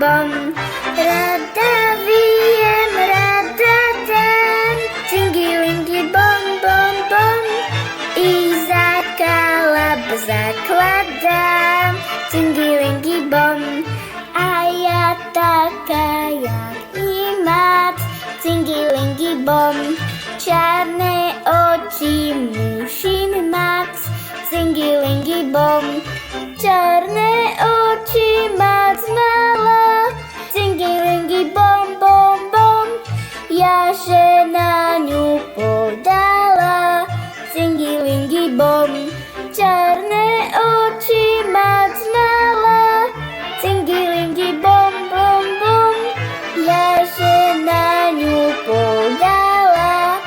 bom. Rada vyjem, rada dám, cingy-lingy bom, bom, bom. I základ zakladám, cingy-lingy bom. A ja taká, jak i mac, cingy-lingy bom. Čarné oči, mušin mac, cingy-lingy bom. Čarné oči mac mala, cingy-lingy bom, bom, bom. Ja že na ňu podala, cingy-lingy bom. Čarné oči mac mala, cingy-lingy bom, bom, bom. Ja že na ňu podala,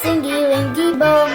cingy-lingy bom.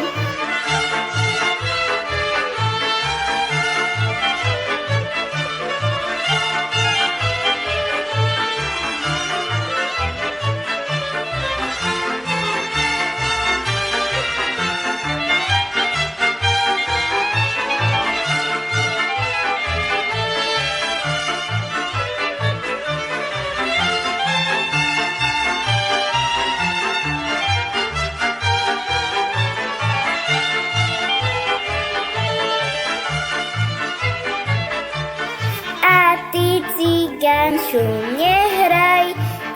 A ty cigánču nehraj,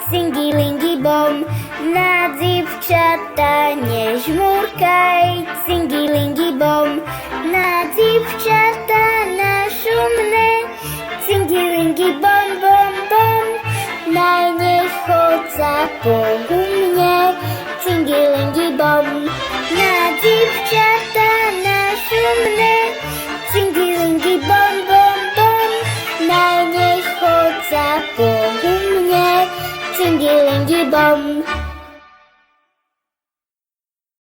cingy-lingy bom. Na dzivčata nežmurkaj, cingy-lingy bom. Na dzivčata našumné, cingy-lingy bom, bom, bom. Najnechodca po gumne, cingy-lingy bom. Na dzivčata našumné, cingy-lingy bom, bom, bom. Najnechodca po gumne, cingy-lingy bom.